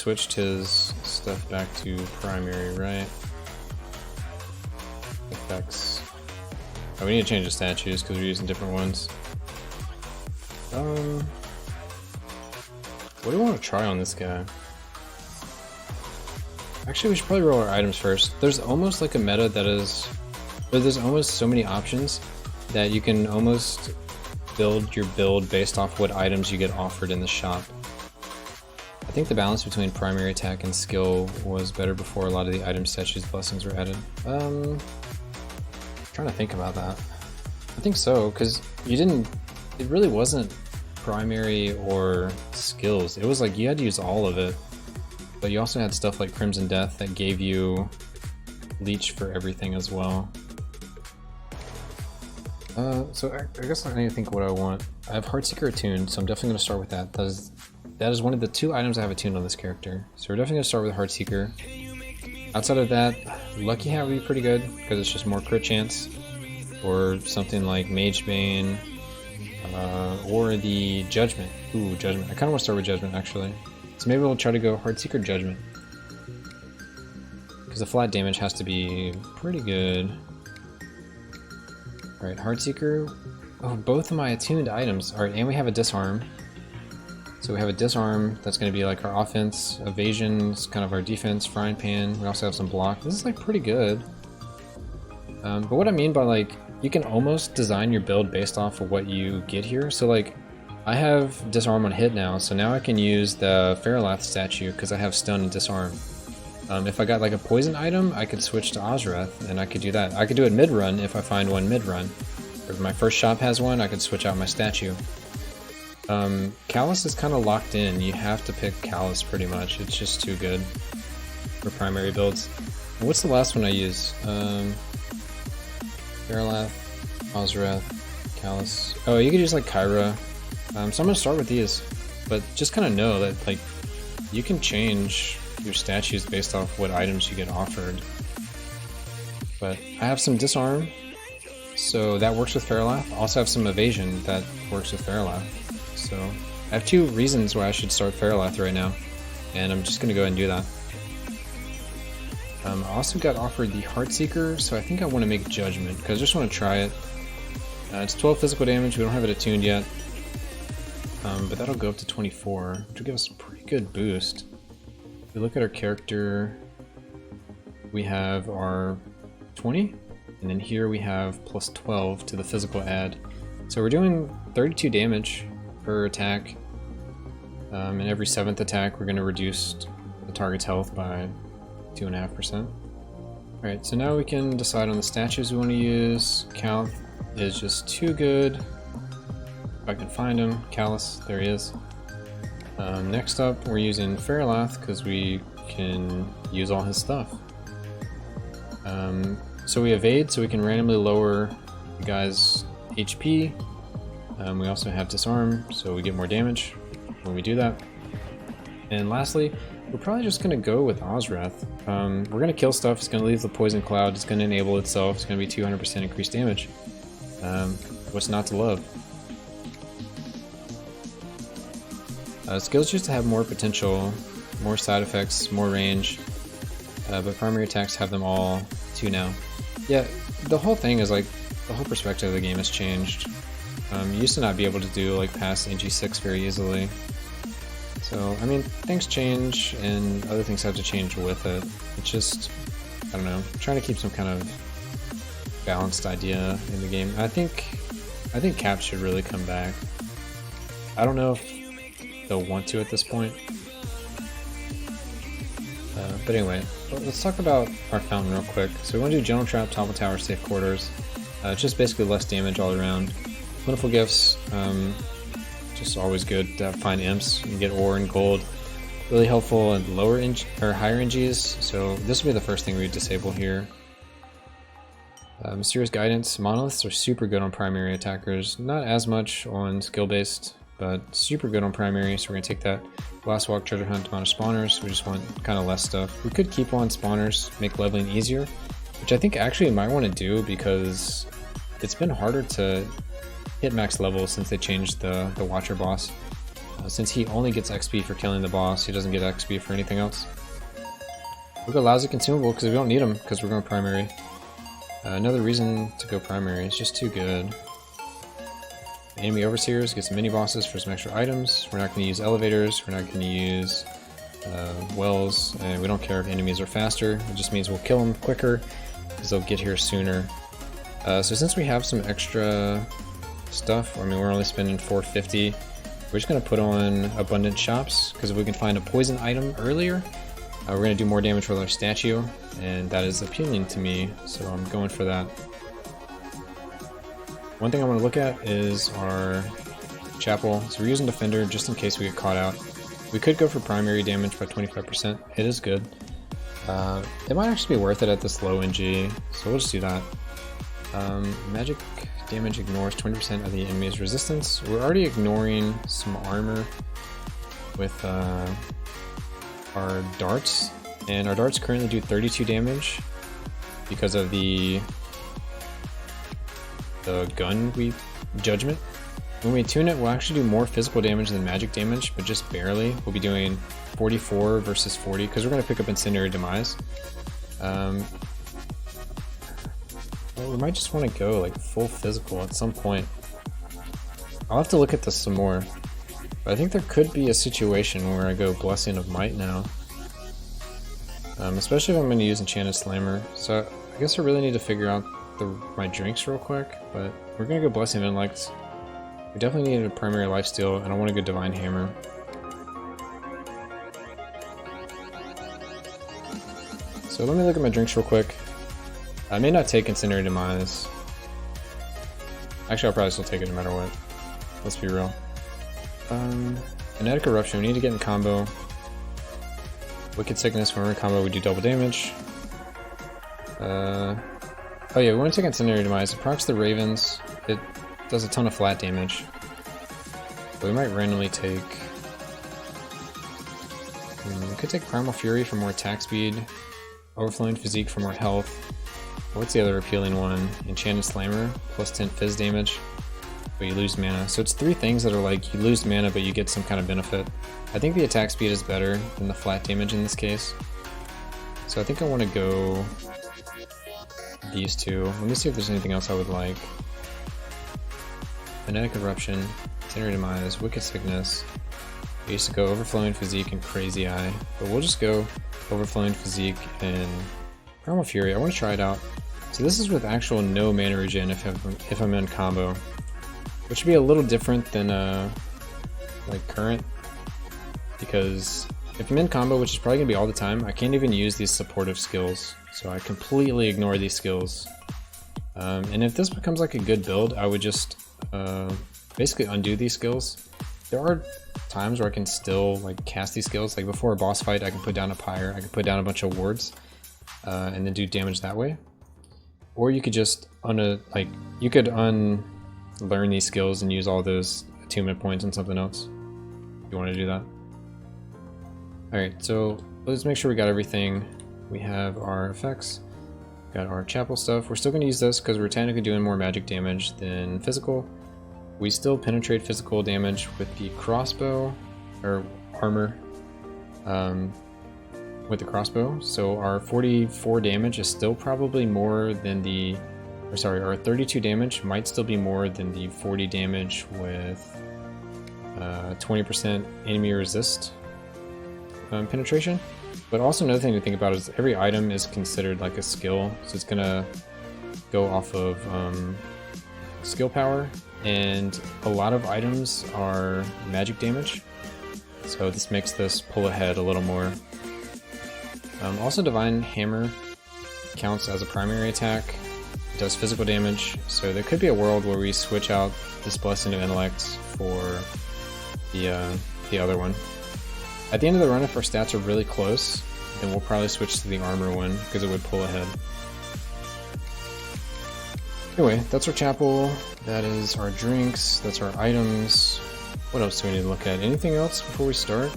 switched his stuff back to primary, right? Effects. Oh, we need to change the statues because we're using different ones. What do we want to try on this guy? Actually, we should probably roll our items first. There's almost like a meta that is... There's almost so many options that you can almost build your build based off what items you get offered in the shop. I think the balance between primary attack and skill was better before a lot of the item statues blessings were added. Trying to think about that. I think so, because you didn't... It really wasn't primary or skills. It was like you had to use all of it. But you also had stuff like Crimson Death that gave you leech for everything as well. So I guess I need to think what I want. I have Heartseeker attuned, so I'm definitely going to start with that. That is one of the 2 items I have attuned on this character. So we're definitely going to start with Heartseeker. Outside of that, Lucky Hat would be pretty good, because it's just more crit chance. Or something like Mage Bane, or the Judgment. Ooh, Judgment. I kind of want to start with Judgment, actually. So maybe we'll try to go Heartseeker Judgment. Because the flat damage has to be pretty good. Alright, Heartseeker. Oh, both of my attuned items. Alright, and we have a Disarm. So we have a Disarm, that's going to be like our offense. Evasion's kind of our defense. Frying Pan. We also have some block. This is like pretty good. But what I mean by like, you can almost design your build based off of what you get here. So like, I have Disarm on hit now, so now I can use the Feralath statue because I have Stun and Disarm. If I got like a poison item, I could switch to Ozreth, and I could do that. I could do it mid-run if I find one mid-run. If my first shop has one, I could switch out my statue. Callus is kind of locked in. You have to pick Callus pretty much. It's just too good for primary builds. And what's the last one I use? Feralath, Ozreth, Callus. Oh, you could use like Kyra. So I'm going to start with these, but just kind of know that like you can change your statues based off what items you get offered. But I have some Disarm, so that works with Feralath. I also have some Evasion that works with Feralath. So I have 2 reasons why I should start Feralath right now, and I'm just going to go ahead and do that. I also got offered the Heartseeker, so I think I want to make Judgment, because I just want to try it. It's 12 physical damage, we don't have it attuned yet. But that'll go up to 24, which will give us a pretty good boost. If we look at our character, we have our 20, and then here we have plus 12 to the physical add. So we're doing 32 damage per attack, and every 7th attack we're going to reduce the target's health by 2.5%. Alright, so now we can decide on the statues we want to use. Calth is just too good. If I can find him. Callus, there he is. Next up, we're using Feralath because we can use all his stuff. So we evade, so we can randomly lower the guy's HP. We also have Disarm, so we get more damage when we do that. And lastly, we're probably just going to go with Ozreth. We're going to kill stuff, it's going to leave the Poison Cloud, it's going to enable itself, it's going to be 200% increased damage. What's not to love? Skills used to have more potential, more side effects, more range, but primary attacks have them all too now. Yeah, the whole thing is like, the whole perspective of the game has changed. You used to not be able to do like past NG+3 very easily. So, I mean, things change and other things have to change with it. It's just, I don't know, trying to keep some kind of balanced idea in the game. I think Cap should really come back. I don't know if they'll want to at this point. But anyway, let's talk about our fountain real quick. So we want to do General Trap, Top of Tower, Safe Quarters. Just basically less damage all around. Plentiful Gifts, just always good to find imps and get ore and gold. Really helpful in lower or higher NGs, so this will be the first thing we disable here. Mysterious Guidance. Monoliths are super good on primary attackers, not as much on skill-based, but super good on primary, so we're going to take that. Last Walk, Treasure Hunt, amount of spawners, we just want kind of less stuff. We could keep on spawners, make leveling easier, which I think actually might want to do because it's been harder to hit max level since they changed the Watcher boss. Since he only gets XP for killing the boss, he doesn't get XP for anything else. We'll go lousy consumable because we don't need them because we're going primary. Another reason to go primary, it's just too good. Enemy overseers, get some mini bosses for some extra items. We're not going to use elevators, we're not going to use wells, and we don't care if enemies are faster. It just means we'll kill them quicker because they'll get here sooner. So since we have some extra stuff, I mean we're only spending 450, we're just going to put on abundant shops because if we can find a poison item earlier, we're going to do more damage with our statue, and that is appealing to me, so I'm going for that. One thing I want to look at is our chapel. So we're using Defender just in case we get caught out. We could go for primary damage by 25%. It is good. It might actually be worth it at this low NG, so we'll just do that. Magic damage ignores 20% of the enemy's resistance. We're already ignoring some armor with our darts, and our darts currently do 32 damage because of the gun judgment. When we tune it, we'll actually do more physical damage than magic damage, but just barely. We'll be doing 44 versus 40 because we're going to pick up Incendiary Demise. Well, we might just want to go like full physical at some point. I'll have to look at this some more, but I think there could be a situation where I go Blessing of Might now. Especially if I'm going to use Enchanted Slammer. So I guess I really need to figure out my drinks real quick, but we're going to go Blessing of Intellect. We definitely needed a primary lifesteal, and I want to go Divine Hammer. So let me look at my drinks real quick. I may not take Incendiary Demise. Actually, I'll probably still take it no matter what. Let's be real. Kinetic Eruption, we need to get in combo. Wicked Sickness, when we're in combo we do double damage. Oh yeah, we want to take Incendiary Demise. It procs the Ravens. It does a ton of flat damage. But we might randomly take... we could take Primal Fury for more attack speed. Overflowing Physique for more health. What's the other appealing one? Enchanted Slammer, plus 10 Fizz damage, but you lose mana. So it's three things that are like, you lose mana but you get some kind of benefit. I think the attack speed is better than the flat damage in this case. So I think I want to go these two. Let me see if there's anything else I would like. Kinetic Eruption, Incendiary Demise, Wicked Sickness. I used to go Overflowing Physique and Crazy Eye, but we'll just go Overflowing Physique and Primal Fury. I want to try it out. So this is with actual no mana regen if I'm in combo, which would be a little different than like current, because if I'm in combo, which is probably gonna be all the time, I can't even use these supportive skills, so I completely ignore these skills. And if this becomes like a good build, I would just basically undo these skills. There are times where I can still like cast these skills, like before a boss fight I can put down a pyre, I can put down a bunch of wards, and then do damage that way. Or you could just unlearn these skills and use all those attunement points on something else. You want to do that? Alright, so let's make sure we got everything. We have our effects, got our chapel stuff. We're still going to use this because we're technically doing more magic damage than physical. We still penetrate physical damage with the crossbow, or armor, with the crossbow. So our 44 damage is still probably more than our 32 damage might still be more than the 40 damage with 20% enemy resist penetration. But also another thing to think about is every item is considered like a skill, so it's gonna go off of skill power, and a lot of items are magic damage, so this makes this pull ahead a little more. Also, Divine Hammer counts as a primary attack. It does physical damage, so there could be a world where we switch out this Blessing of Intellect for the other one. At the end of the run, if our stats are really close, then we'll probably switch to the armor one because it would pull ahead. Anyway, that's our chapel, that is our drinks, that's our items. What else do we need to look at? Anything else before we start?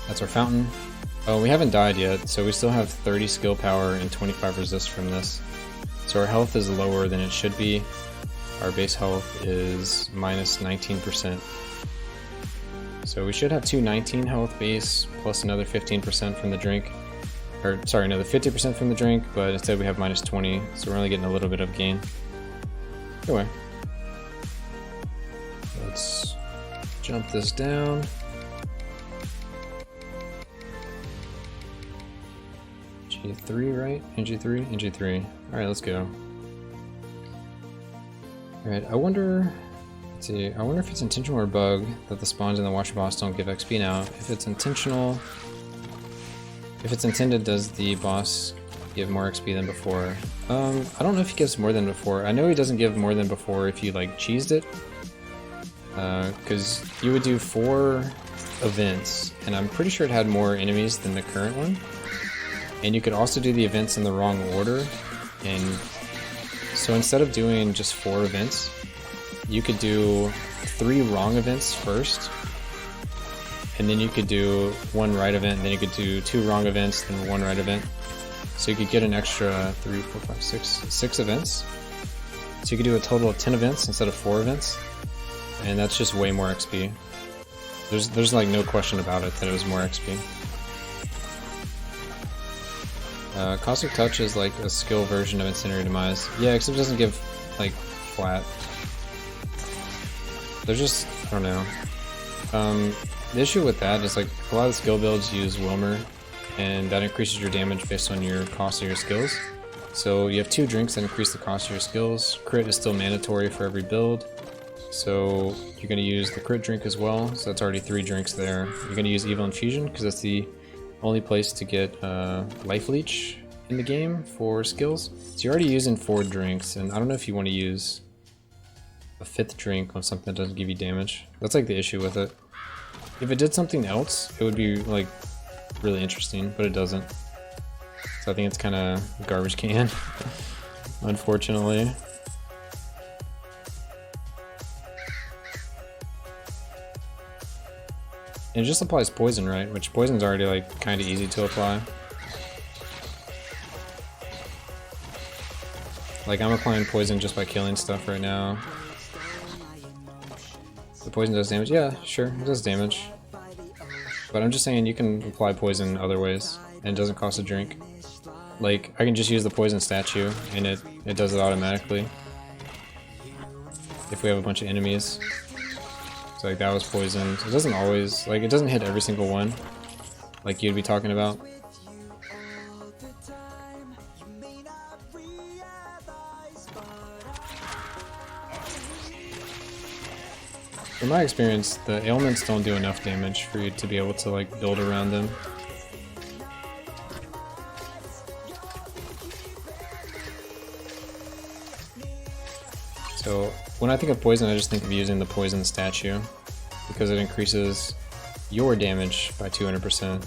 That's our fountain. Oh, we haven't died yet, so we still have 30 skill power and 25 resist from this. So our health is lower than it should be. Our base health is minus 19%. So we should have 219 health base plus another 15% from the drink. Or sorry, another 50% from the drink, but instead we have minus 20, so we're only getting a little bit of gain. Anyway, let's jump this down. G3, right? NG3? NG3. Alright, let's go. Alright, I wonder... Let's see, I wonder if it's intentional or bug that the spawns in the Watcher boss don't give XP now. If it's intentional... If it's intended, does the boss give more XP than before? I don't know if he gives more than before. I know he doesn't give more than before if you like cheesed it. Because you would do 4 events, and I'm pretty sure it had more enemies than the current one. And you could also do the events in the wrong order, and so instead of doing just 4 events, you could do 3 wrong events first, and then you could do 1 right event, and then you could do 2 wrong events, then 1 right event. So you could get an extra 3, 4, 5, 6 events. So you could do a total of 10 events instead of 4 events, and that's just way more XP. There's like no question about it that it was more XP. Caustic Touch is like a skill version of Incendiary Demise. Yeah, except it doesn't give like flat. There's just, I don't know. The issue with that is like a lot of skill builds use Wilmer, and that increases your damage based on your cost of your skills. So you have 2 drinks that increase the cost of your skills. Crit is still mandatory for every build. So you're going to use the crit drink as well, so that's already 3 drinks there. You're going to use Evil Infusion because that's the only place to get Life Leech in the game for skills. So you're already using 4 drinks, and I don't know if you want to use a 5th drink on something that doesn't give you damage. That's like the issue with it. If it did something else, it would be like really interesting, but it doesn't. So I think it's kind of garbage can, unfortunately. And it just applies poison, right? Which poison's already like kind of easy to apply. Like I'm applying poison just by killing stuff right now. The poison does damage? Yeah, sure, it does damage. But I'm just saying you can apply poison other ways, and it doesn't cost a drink. Like, I can just use the poison statue, and it does it automatically. If we have a bunch of enemies. So like that was poisoned. It doesn't always, like it doesn't hit every single one, like you'd be talking about. In my experience, the ailments don't do enough damage for you to be able to like build around them. So when I think of poison, I just think of using the poison statue because it increases your damage by 200%.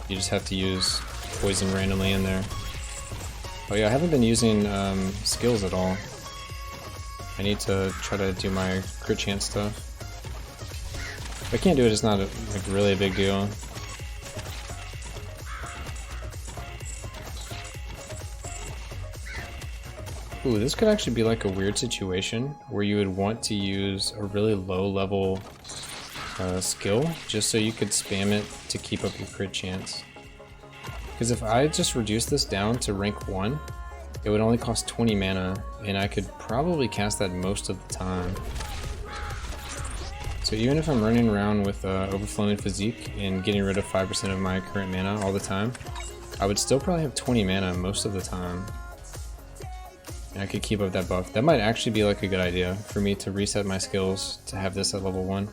You just have to use poison randomly in there. Oh yeah, I haven't been using skills at all. I need to try to do my crit chance stuff. If I can't do it, it's not like really a big deal. Ooh, this could actually be like a weird situation where you would want to use a really low level skill just so you could spam it to keep up your crit chance. Because if I just reduce this down to rank 1, it would only cost 20 mana, and I could probably cast that most of the time. So even if I'm running around with Overflowing Physique and getting rid of 5% of my current mana all the time, I would still probably have 20 mana most of the time. And I could keep up that buff. That might actually be like a good idea for me to reset my skills to have this at level 1.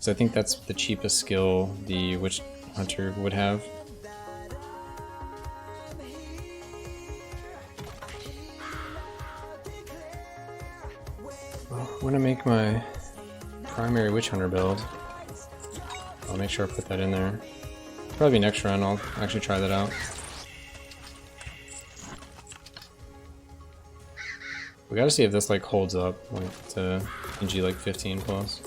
So I think that's the cheapest skill the Witch Hunter would have. When I make my primary Witch Hunter build, I'll make sure I put that in there. Probably next round I'll actually try that out. We gotta see if this like holds up like to NG like 15 plus.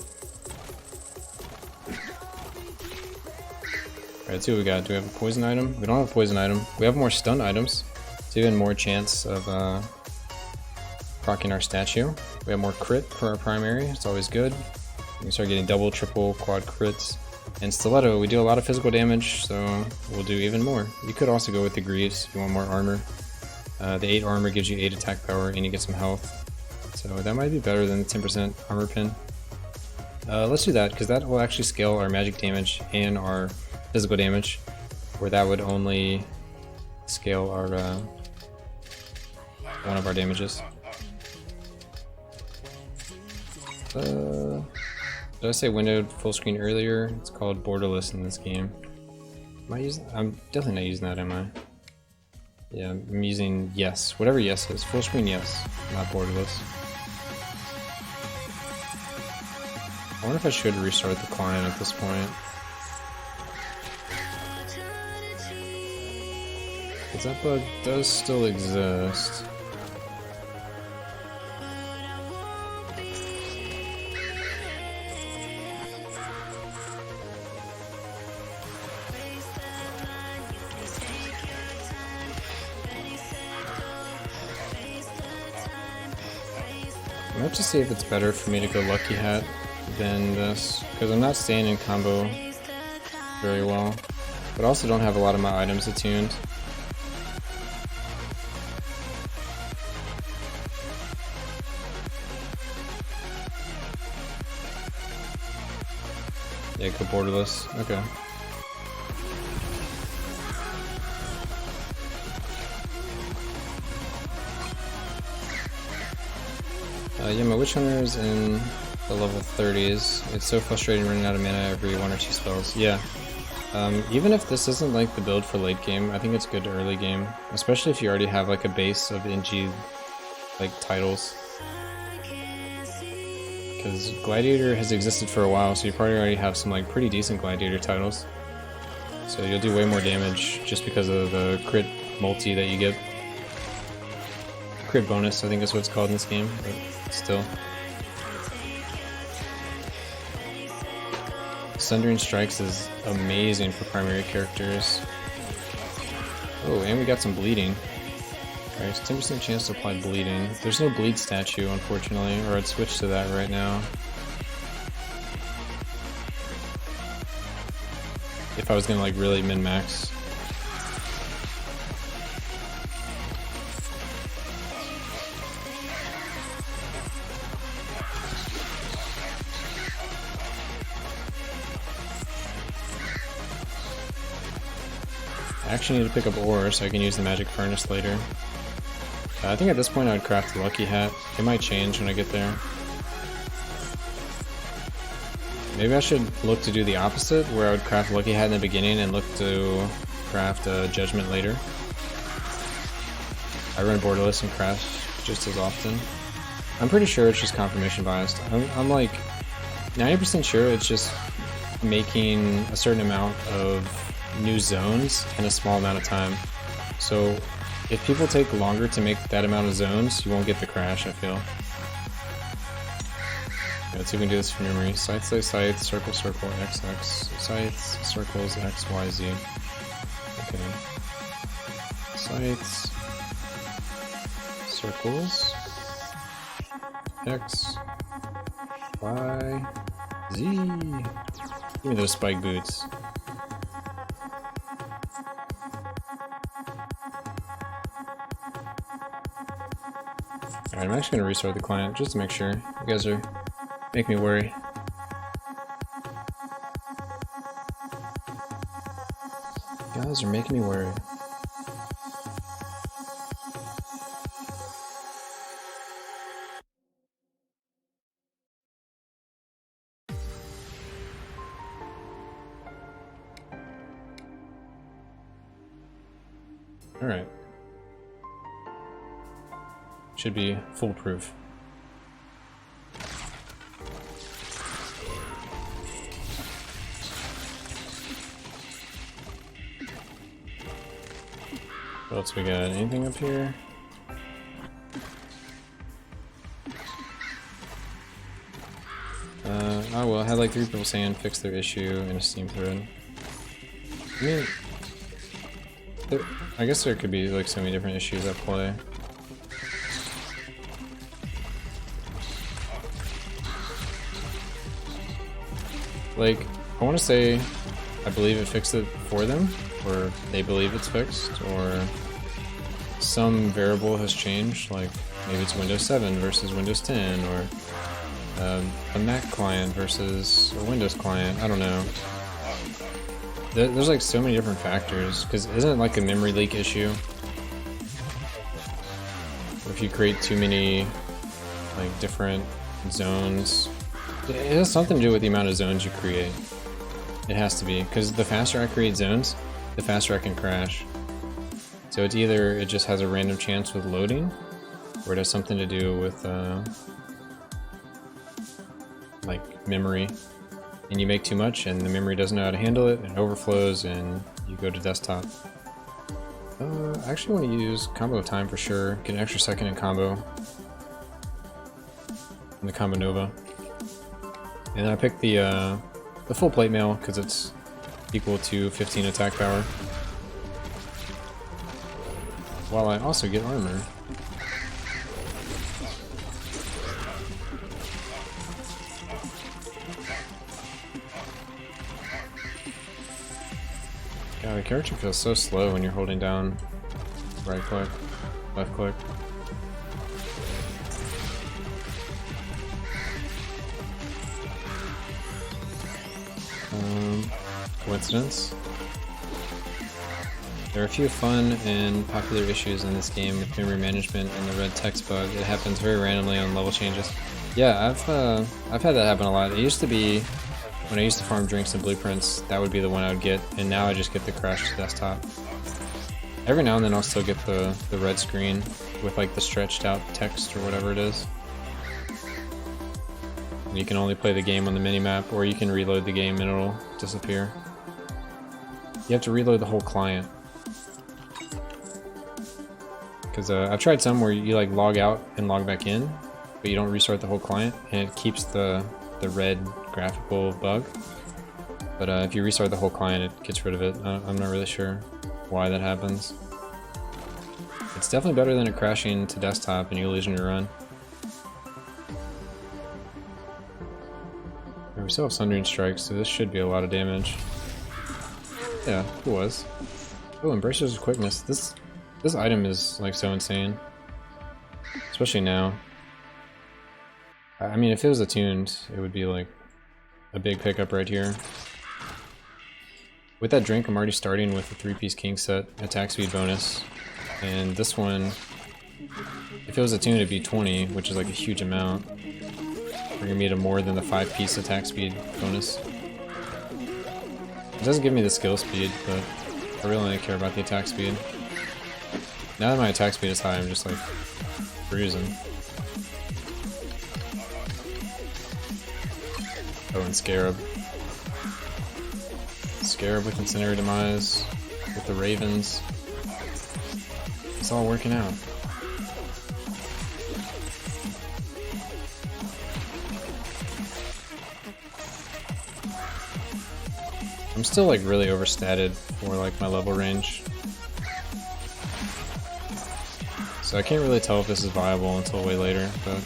Alright, let's see what we got. Do we have a poison item? We don't have a poison item. We have more stun items, so even more chance of proccing our statue. We have more crit for our primary, it's always good. We can start getting double, triple, quad crits. And Stiletto, we do a lot of physical damage, so we'll do even more. You could also go with the Greaves if you want more armor. The 8 armor gives you 8 attack power and you get some health. So that might be better than the 10% armor pin. Let's do that, because that will actually scale our magic damage and our physical damage, where that would only scale our one of our damages. Did I say windowed full screen earlier? It's called borderless in this game. Am I using? I'm definitely not using that, am I? Yeah, I'm using yes. Whatever yes is. Full screen yes, not borderless. I wonder if I should restart the client at this point. Because that bug does still exist. I have to see if it's better for me to go Lucky Hat than this, because I'm not staying in combo very well, but also don't have a lot of my items attuned. Yeah, go borderless. Okay. Yeah, my Witch Hunter is in the level 30s. It's so frustrating running out of mana every 1 or 2 spells. Yeah. Even if this isn't like the build for late game, I think it's good to early game, especially if you already have like a base of NG like titles. Because Gladiator has existed for a while, so you probably already have some like pretty decent Gladiator titles. So you'll do way more damage just because of the crit multi that you get. Crit bonus, I think is what it's called in this game, but still. Sundering Strikes is amazing for primary characters. Oh, and we got some bleeding. Alright, 10% chance to apply bleeding. There's no bleed statue, unfortunately, or I'd switch to that right now. If I was gonna like really min-max. I actually need to pick up ore so I can use the magic furnace later. I think at this point I would craft the Lucky Hat. It might change when I get there. Maybe I should look to do the opposite, where I would craft Lucky Hat in the beginning and look to craft Judgment later. I run borderless and craft just as often. I'm pretty sure it's just confirmation biased. I'm like 90% sure it's just making a certain amount of new zones in a small amount of time. So if people take longer to make that amount of zones, you won't get the crash, I feel. Okay, let's see if we can do this from memory. Sights, sights, circle, circle, X, X. Sights, circles, X, Y, Z. Okay. Sights, circles, X, Y, Z. Give me those spike boots. Alright, I'm actually going to restart the client just to make sure. You guys are making me worry. You guys are making me worry. Alright. Should be foolproof. What else we got? Anything up here? Oh well, I had like 3 people saying fix their issue in a Steam thread. I mean, I guess there could be like so many different issues at play. Like, I want to say I believe it fixed it for them, or they believe it's fixed, or some variable has changed, like maybe it's Windows 7 versus Windows 10, or a Mac client versus a Windows client. I don't know. There's like so many different factors, because isn't it like a memory leak issue? If you create too many like different zones, it has something to do with the amount of zones you create. It has to be, because the faster I create zones, the faster I can crash. So it's either it just has a random chance with loading, or it has something to do with like memory, and you make too much and the memory doesn't know how to handle it, and it overflows and you go to desktop. I actually want to use combo time for sure, get an extra second in combo, in the combo Nova. And then I picked the full plate mail because it's equal to 15 attack power, while I also get armor. God, the character feels so slow when you're holding down right click, left click. Coincidence? There are a few fun and popular issues in this game with memory management and the red text bug. It happens very randomly on level changes. Yeah, I've had that happen a lot. It used to be, when I used to farm drinks and blueprints, that would be the one I would get, and now I just get the crash to desktop. Every now and then I'll still get the red screen with like the stretched out text or whatever it is. And you can only play the game on the minimap, or you can reload the game and it'll disappear. You have to reload the whole client. Because I've tried some where you like log out and log back in, but you don't restart the whole client, and it keeps the red graphical bug. But if you restart the whole client, it gets rid of it. I'm not really sure why that happens. It's definitely better than it crashing to desktop and you losing your run. We still have Sundering Strikes, so this should be a lot of damage. Yeah, it was. Oh, Embracers of Quickness. This item is like so insane. Especially now. I mean, if it was attuned, it would be like a big pickup right here. With that drink, I'm already starting with the 3-piece king set, attack speed bonus. And this one, if it was attuned, it'd be 20, which is like a huge amount. Bringing me to more than the 5-piece attack speed bonus. It doesn't give me the skill speed, but I really only care about the attack speed. Now that my attack speed is high, I'm just like cruising. Oh, and Scarab. Scarab with Incendiary Demise, with the Ravens. It's all working out. I'm still like really overstated for like my level range. So I can't really tell if this is viable until way later, but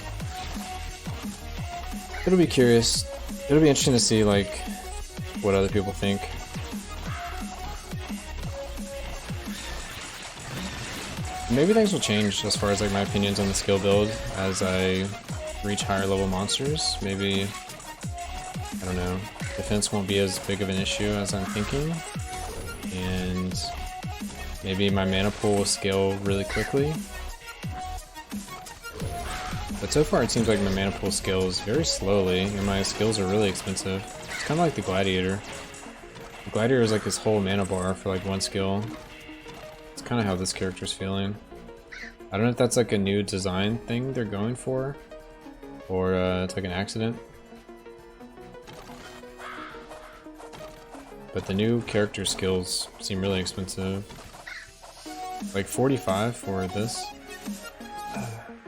it'll be curious. It'll be interesting to see like what other people think. Maybe things will change as far as like my opinions on the skill build as I reach higher level monsters. Maybe, I don't know, defense won't be as big of an issue as I'm thinking, and maybe my mana pool will scale really quickly. But so far it seems like my mana pool scales very slowly, and my skills are really expensive. It's kind of like the Gladiator. The Gladiator is like this whole mana bar for like one skill. It's kind of how this character's feeling. I don't know if that's like a new design thing they're going for, or it's like an accident. But the new character skills seem really expensive. Like 45 for this.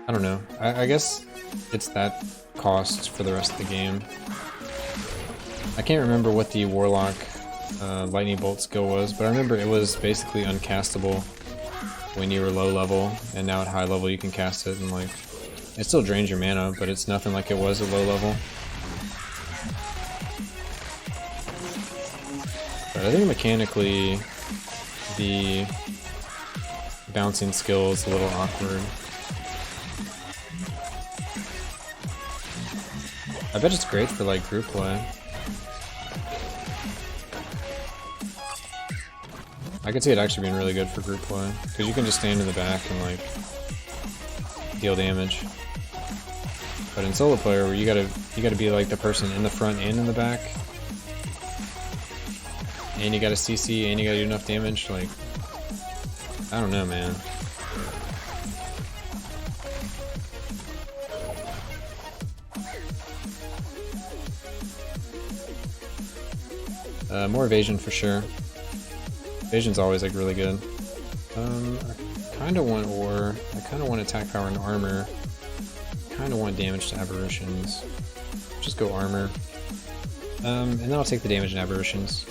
I don't know. I guess it's that cost for the rest of the game. I can't remember what the Warlock Lightning Bolt skill was, but I remember it was basically uncastable when you were low level, and now at high level you can cast it, and like it still drains your mana, but it's nothing like it was at low level. But I think mechanically the bouncing skill is a little awkward. I bet it's great for like group play. I could see it actually being really good for group play, because you can just stand in the back and like deal damage. But in solo player, where you gotta be like the person in the front and in the back, and you gotta CC and you gotta do enough damage, like, I don't know, man. More evasion for sure. Evasion's always like really good. I kinda want ore, I kinda want attack power and armor. Kinda want damage to aberrations. Just go armor. And then I'll take the damage and aberrations.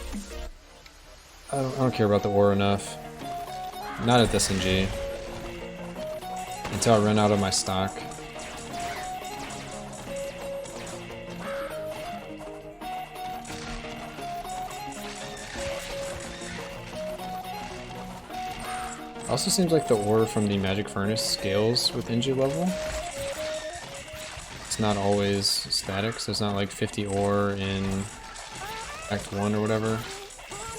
I don't care about the ore enough. Not at this NG. Until I run out of my stock. Also seems like the ore from the magic furnace scales with NG level. It's not always static, so it's not like 50 ore in Act 1 or whatever.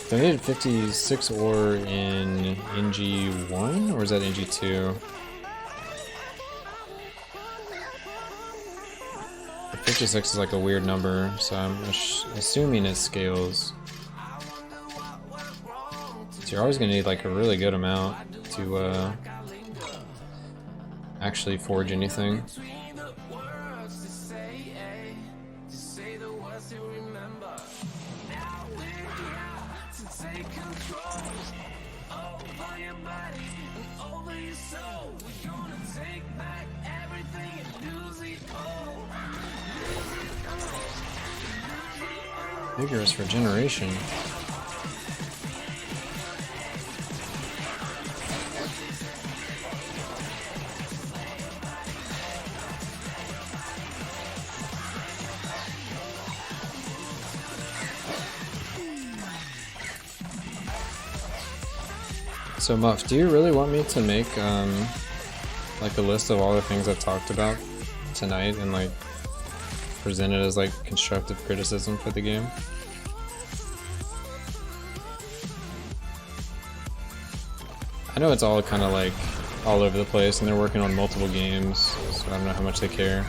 So I needed 56 ore in NG1, or is that NG2? The 56 is like a weird number, so I'm assuming it scales. So you're always going to need like a really good amount to actually forge anything. Vigorous regeneration. So Muff, do you really want me to make like a list of all the things I've talked about tonight and like present it as like constructive criticism for the game? I know it's all kind of like all over the place and they're working on multiple games, so I don't know how much they care.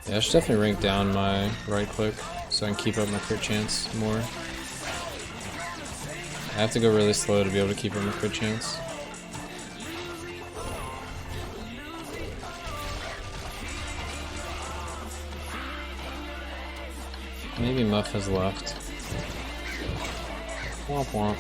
Yeah, I should definitely rank down my right click so I can keep up my crit chance more. I have to go really slow to be able to keep up my crit chance. Maybe Muff has left. Womp womp.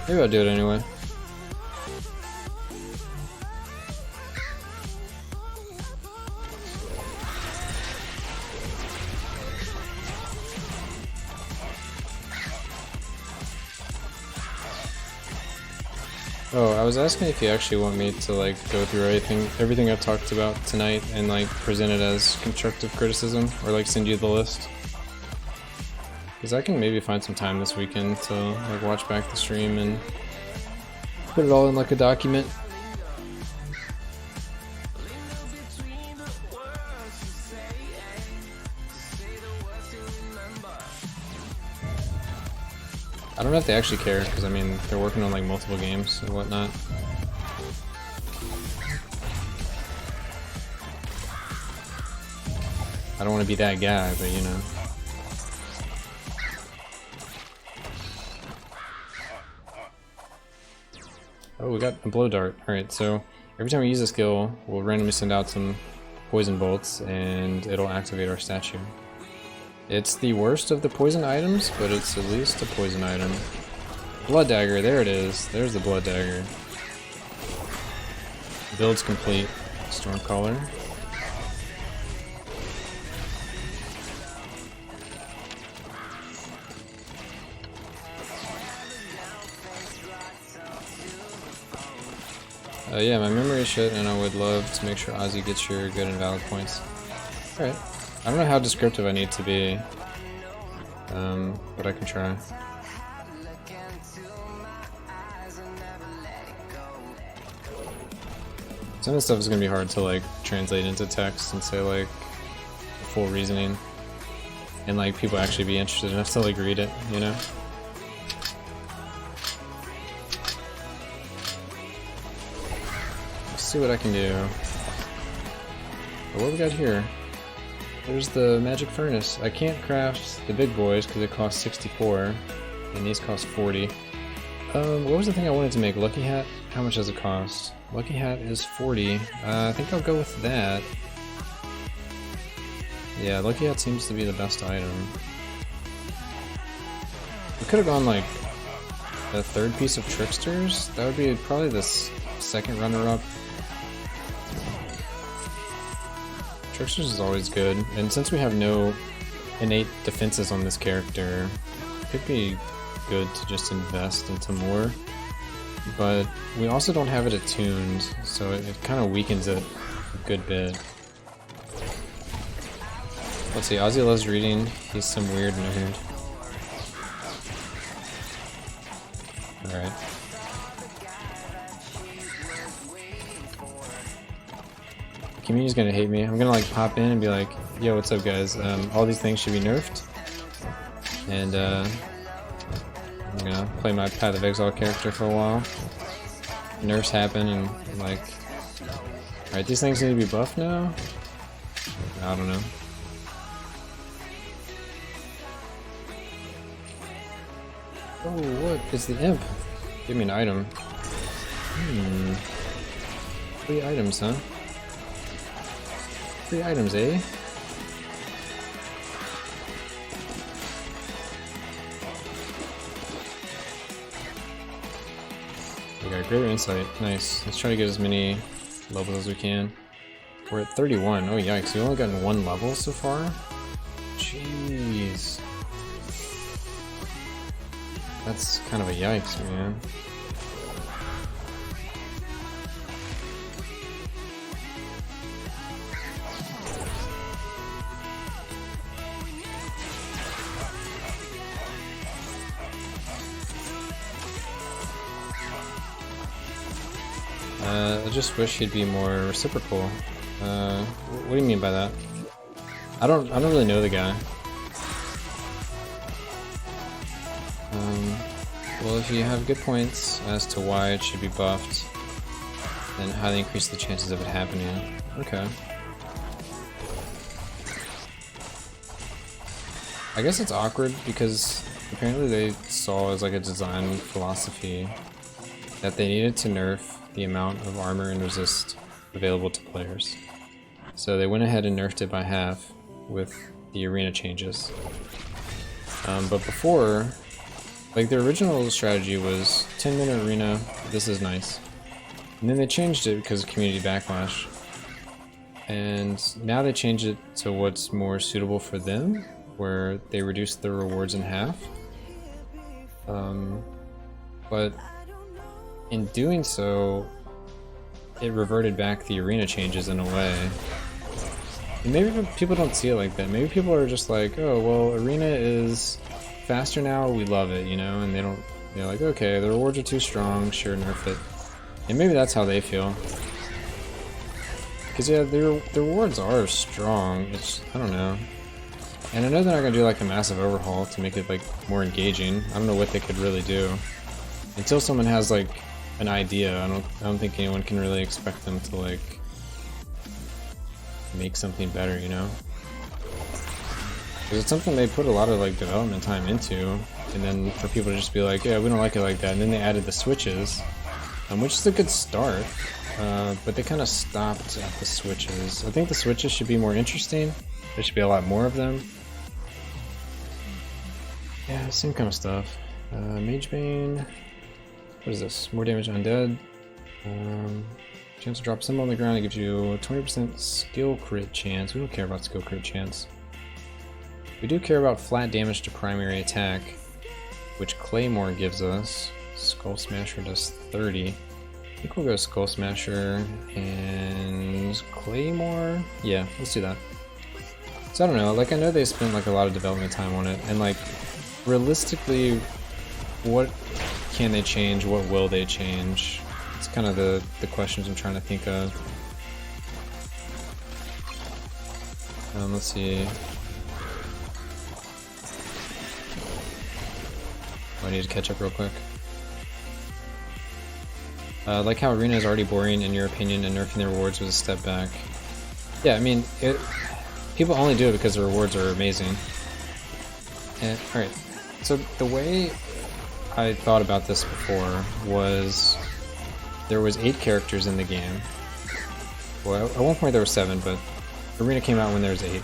Maybe I'll do it anyway. Oh, I was asking if you actually want me to like go through everything I've talked about tonight and like present it as constructive criticism, or like send you the list. Because I can maybe find some time this weekend to like watch back the stream and put it all in like a document. I don't know if they actually care, because I mean they're working on like multiple games and whatnot. I don't want to be that guy, but you know. Oh, we got a blow dart. Alright, so every time we use a skill, we'll randomly send out some poison bolts and it'll activate our statue. It's the worst of the poison items, but it's at least a poison item. Blood dagger, there it is. There's the blood dagger. Build's complete. Stormcaller. Yeah, my memory is shit, and I would love to make sure Ozzy gets your good and valid points. Alright. I don't know how descriptive I need to be, but I can try. Some of this stuff is going to be hard to like translate into text and say like full reasoning, and like people actually be interested enough to like read it, you know? Let's see what I can do. What do we got here? There's the magic furnace. I can't craft the big boys because it costs 64, and these cost 40. What was the thing I wanted to make? Lucky hat? How much does it cost? Lucky hat is 40. I think I'll go with that. Yeah, Lucky hat seems to be the best item. We could have gone like the third piece of Tricksters. That would be probably the second runner-up. Tricksters is always good, and since we have no innate defenses on this character, it could be good to just invest into more. But we also don't have it attuned, so it kind of weakens it a good bit. Let's see, Ozzy loves reading. He's some weird nerd. Alright. Community's gonna hate me. I'm gonna like pop in and be like, yo, what's up guys? All these things should be nerfed. And I'm gonna play my Path of Exile character for a while. Nerfs happen and like, alright, these things need to be buffed now? I don't know. Oh, what is the imp? Give me an item. 3 items, huh? 3 items, eh? We got greater insight. Nice. Let's try to get as many levels as we can. We're at 31. Oh yikes, we've only gotten 1 level so far? Jeez. That's kind of a yikes, man. I just wish he'd be more reciprocal. What do you mean by that? I don't really know the guy. Well, if you have good points as to why it should be buffed, then highly increase the chances of it happening. Okay. I guess it's awkward because apparently they saw as like a design philosophy that they needed to nerf the amount of armor and resist available to players. So they went ahead and nerfed it by half with the arena changes. But before, like the original strategy was 10-minute arena, this is nice. And then they changed it because of community backlash. And now they changed it to what's more suitable for them, where they reduced the rewards in half. But in doing so, it reverted back the arena changes in a way. And maybe people don't see it like that. Maybe people are just like, oh, well, arena is faster now, we love it, you know? And they're like, okay, the rewards are too strong, sure, nerf it. And maybe that's how they feel. Because, yeah, the rewards are strong, it's, I don't know. And I know they're not going to do, like, a massive overhaul to make it, like, more engaging. I don't know what they could really do. Until someone has, like, an idea, I don't think anyone can really expect them to like make something better, you know? Because it's something they put a lot of like development time into, and then for people to just be like, yeah, we don't like it like that, and then they added the switches, which is a good start, but they kind of stopped at the switches. I think the switches should be more interesting. There should be a lot more of them. Yeah, same kind of stuff. Mage Bane. What is this? More damage undead. Chance to drop symbol on the ground. It gives you a 20% skill crit chance. We don't care about skill crit chance. We do care about flat damage to primary attack, which Claymore gives us. Skull Smasher does 30. I think we'll go Skull Smasher and Claymore. Yeah, let's do that. So I don't know, like I know they spent like a lot of development time on it, and like realistically, what can they change? What will they change? It's kind of the questions I'm trying to think of. Let's see. I need to catch up real quick. Like how Arena is already boring in your opinion, and nerfing the rewards was a step back. Yeah, I mean, people only do it because the rewards are amazing. Alright, so the way I thought about this before was there was 8 characters in the game. Well, at one point there were 7, but Arena came out when there was 8.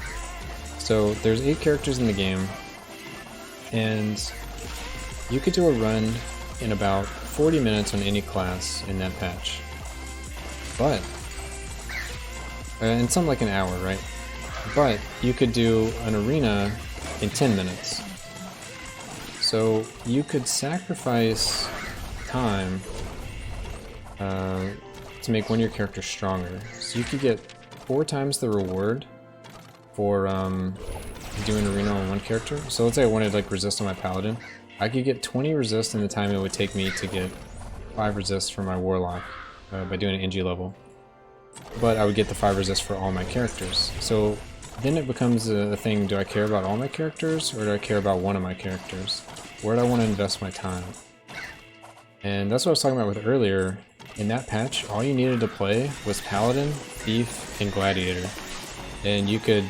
So there's 8 characters in the game, and you could do a run in about 40 minutes on any class in that patch. But, and some like an hour, right? But you could do an arena in 10 minutes. So you could sacrifice time to make one of your characters stronger. So you could get 4 times the reward for doing arena on one character. So let's say I wanted like resist on my paladin. I could get 20 resist in the time it would take me to get 5 resist for my warlock by doing an NG level. But I would get the 5 resist for all my characters. So then it becomes a thing, do I care about all my characters or do I care about one of my characters? Where do I want to invest my time? And that's what I was talking about with earlier. In that patch, all you needed to play was Paladin, Thief, and Gladiator. And you could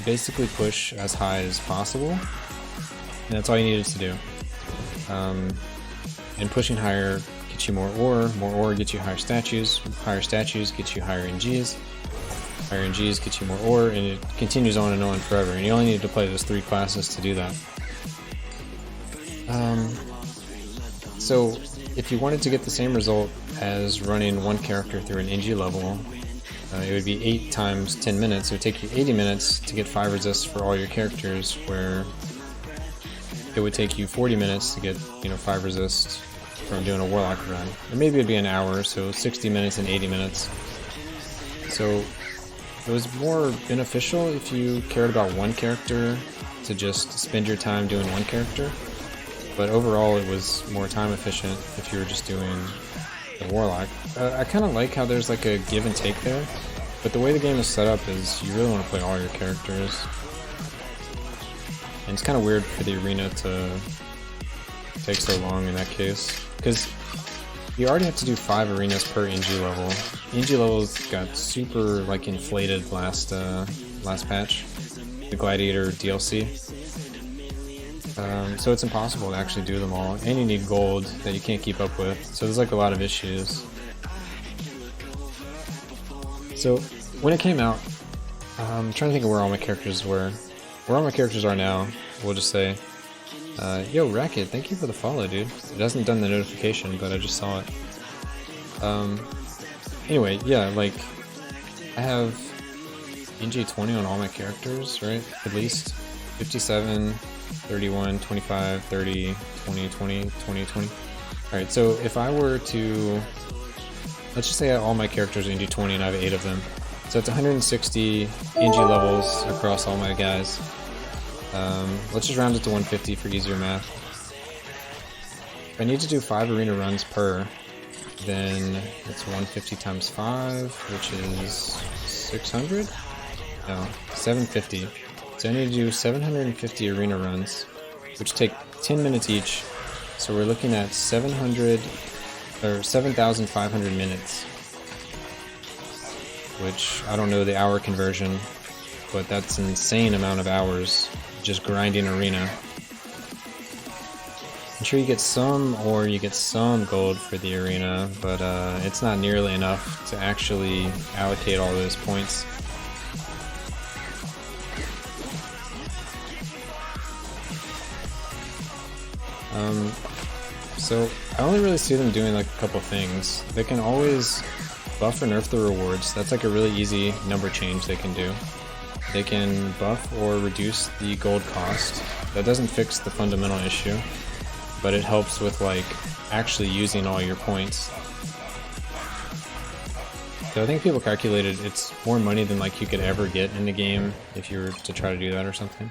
basically push as high as possible. And that's all you needed to do. And pushing higher gets you more ore gets you higher statues get you higher NGs, higher NGs get you more ore, and it continues on and on forever, and you only need to play those 3 classes to do that. So if you wanted to get the same result as running one character through an NG level, it would be 8 times 10 minutes. It would take you 80 minutes to get 5 resists for all your characters, where it would take you 40 minutes to get, 5 resists from doing a warlock run. Or maybe it'd be an hour, so 60 minutes and 80 minutes. So it was more beneficial if you cared about one character to just spend your time doing one character. But overall it was more time efficient if you were just doing the warlock. I kind of like how there's like a give and take there, but the way the game is set up is you really want to play all your characters. And it's kind of weird for the arena to take so long in that case, because you already have to do 5 arenas per NG level. NG levels got super like inflated last patch, the Gladiator DLC. So it's impossible to actually do them all, and you need gold that you can't keep up with. So there's like a lot of issues. So when it came out, I'm trying to think of where all my characters were. Where all my characters are now, we'll just say, yo, Racket, thank you for the follow, dude. It hasn't done the notification, but I just saw it. Anyway, yeah, like, I have NG20 on all my characters, right? At least 57, 31, 25, 30, 20, 20, 20, 20. Alright, so if I were to, let's just say all my characters are NG20 and I have 8 of them. So it's 160 NG levels across all my guys. Let's just round it to 150 for easier math. If I need to do 5 arena runs per, then it's 150 times 5, which is 600? No, 750. So I need to do 750 arena runs, which take 10 minutes each. So we're looking at 7,500 minutes. Which, I don't know the hour conversion, but that's an insane amount of hours just grinding arena. I'm sure you get some ore, you get some gold for the arena, but it's not nearly enough to actually allocate all those points. So I only really see them doing like a couple things. They can always buff or nerf the rewards. That's like a really easy number change they can do. They can buff or reduce the gold cost. That doesn't fix the fundamental issue, but it helps with like actually using all your points. So I think people calculated it's more money than like you could ever get in the game if you were to try to do that or something.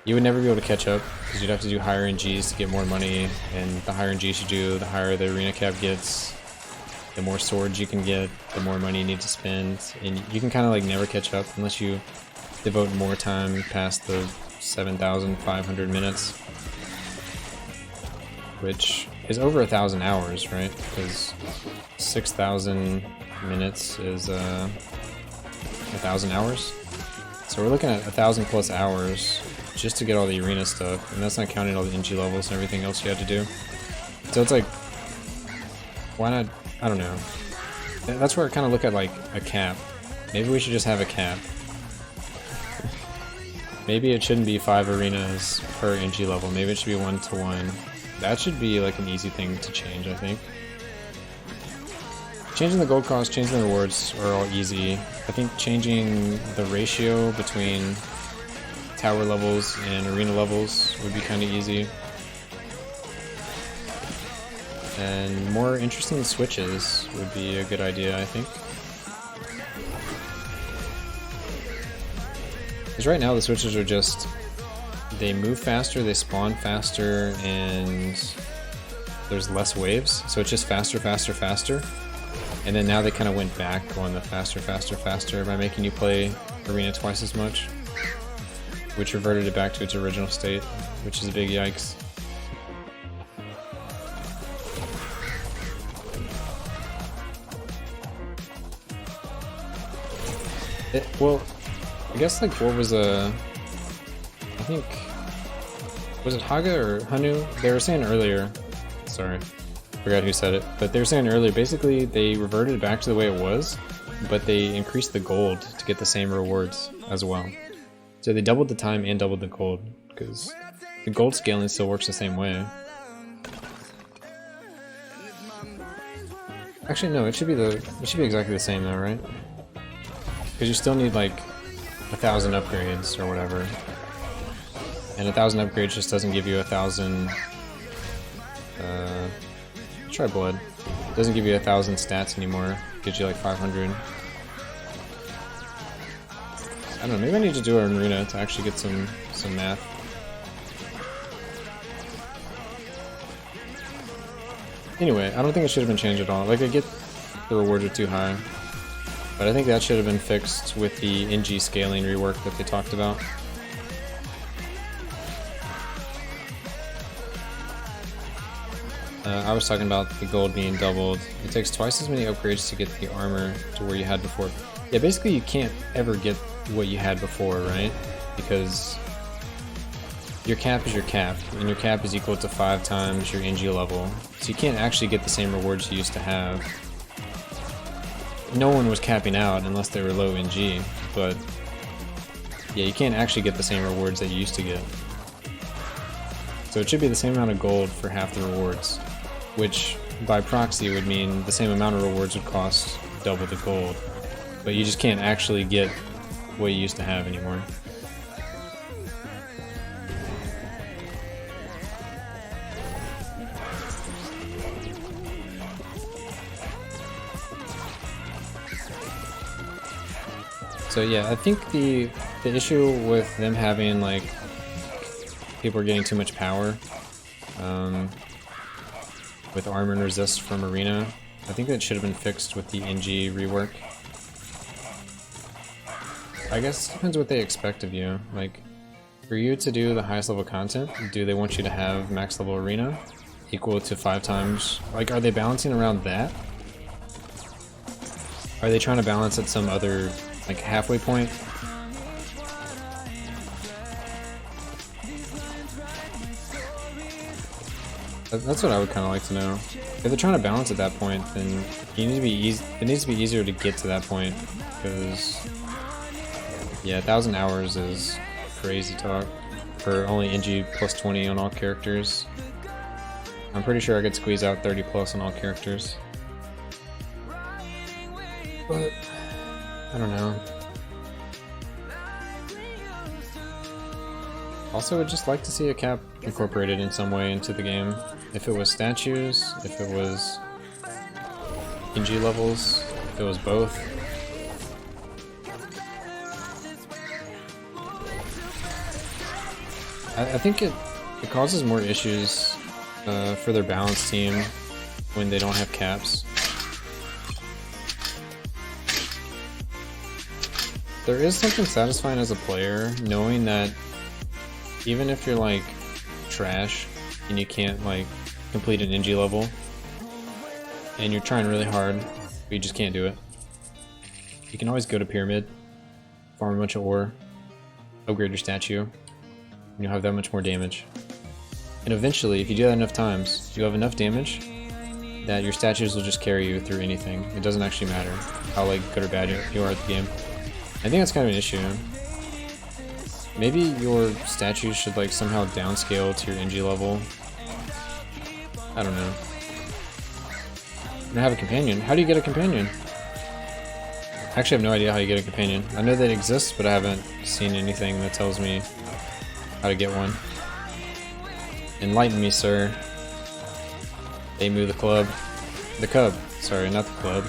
You would never be able to catch up because you'd have to do higher NGs to get more money, and the higher NGs you do, the higher the arena cap gets, the more swords you can get, the more money you need to spend, and you can kind of like never catch up unless you devote more time past the 7,500 minutes, which is over 1,000 hours, right? Because 6,000 minutes is 1,000 hours. So we're looking at 1,000 plus hours just to get all the arena stuff, and that's not counting all the NG levels and everything else you had to do. So it's like, why not? I don't know. That's where I kind of look at like a cap. Maybe we should just have a cap. Maybe it shouldn't be 5 arenas per NG level. Maybe it should be 1-to-1. That should be like an easy thing to change, I think. Changing the gold cost, changing the rewards are all easy. I think changing the ratio between tower levels and arena levels would be kind of easy. And more interesting switches would be a good idea, I think. Because right now the switches are just, they move faster, they spawn faster, and there's less waves, so it's just faster, faster, faster. And then now they kind of went back on the faster, faster, faster by making you play arena twice as much, which reverted it back to its original state, which is a big yikes. Well, I guess like what was I think, was it Haga or Hanu? They were saying earlier, sorry, forgot who said it, but they were saying earlier, basically they reverted back to the way it was, but they increased the gold to get the same rewards as well. So they doubled the time and doubled the gold, because the gold scaling still works the same way. Actually no, it should be exactly the same though, right? Because you still need like 1,000 upgrades or whatever, and 1,000 upgrades just doesn't give you 1,000. Try blood. It doesn't give you 1,000 stats anymore. It gives you like 500. I don't know. Maybe I need to do an arena to actually get some math. Anyway, I don't think it should have been changed at all. Like I get the rewards are too high, but I think that should have been fixed with the NG scaling rework that they talked about. I was talking about the gold being doubled. It takes twice as many upgrades to get the armor to where you had before. Yeah, basically you can't ever get what you had before, right? Because your cap is your cap, and your cap is equal to 5 times your NG level. So you can't actually get the same rewards you used to have. No one was capping out unless they were low NG, but yeah, you can't actually get the same rewards that you used to get. So it should be the same amount of gold for half the rewards, which by proxy would mean the same amount of rewards would cost double the gold, but you just can't actually get what you used to have anymore. So yeah, I think the issue with them having like people are getting too much power with armor and resist from arena, I think that should have been fixed with the NG rework. I guess it depends what they expect of you. Like, for you to do the highest level content, do they want you to have max level arena equal to 5 times? Like, are they balancing around that? Are they trying to balance at some other like halfway point? That's what I would kind of like to know. If they're trying to balance at that point, then you need to be easy. It needs to be easier to get to that point, because yeah, 1,000 hours is crazy talk for only NG plus 20 on all characters. I'm pretty sure I could squeeze out 30 plus on all characters, but I don't know. Also, would just like to see a cap incorporated in some way into the game. If it was statues, if it was NG levels, if it was both. I think it causes more issues for their balance team when they don't have caps. There is something satisfying as a player knowing that even if you're like trash and you can't like complete an NG level and you're trying really hard but you just can't do it, you can always go to Pyramid, farm a bunch of ore, upgrade your statue, and you'll have that much more damage. And eventually, if you do that enough times, you'll have enough damage that your statues will just carry you through anything. It doesn't actually matter how like good or bad you are at the game. I think that's kind of an issue. Maybe your statues should like somehow downscale to your NG level. I don't know. I don't have a companion. How do you get a companion? I actually have no idea how you get a companion. I know that it exists, but I haven't seen anything that tells me how to get one. Enlighten me, sir. Emu the club. The cub. Sorry, not the club.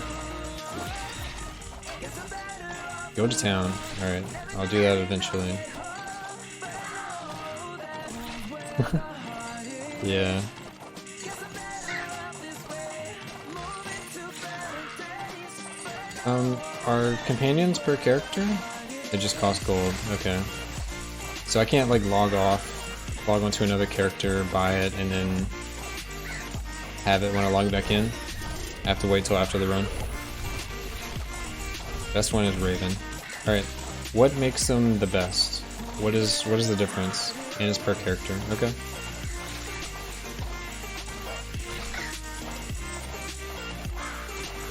Go to town. Alright, I'll do that eventually. Yeah. Are companions per character? They just cost gold. Okay. So I can't like log onto another character, buy it, and then have it when I log back in. I have to wait till after the run. Best one is Raven. Alright. What makes them the best? What is the difference? And it's per character. Okay.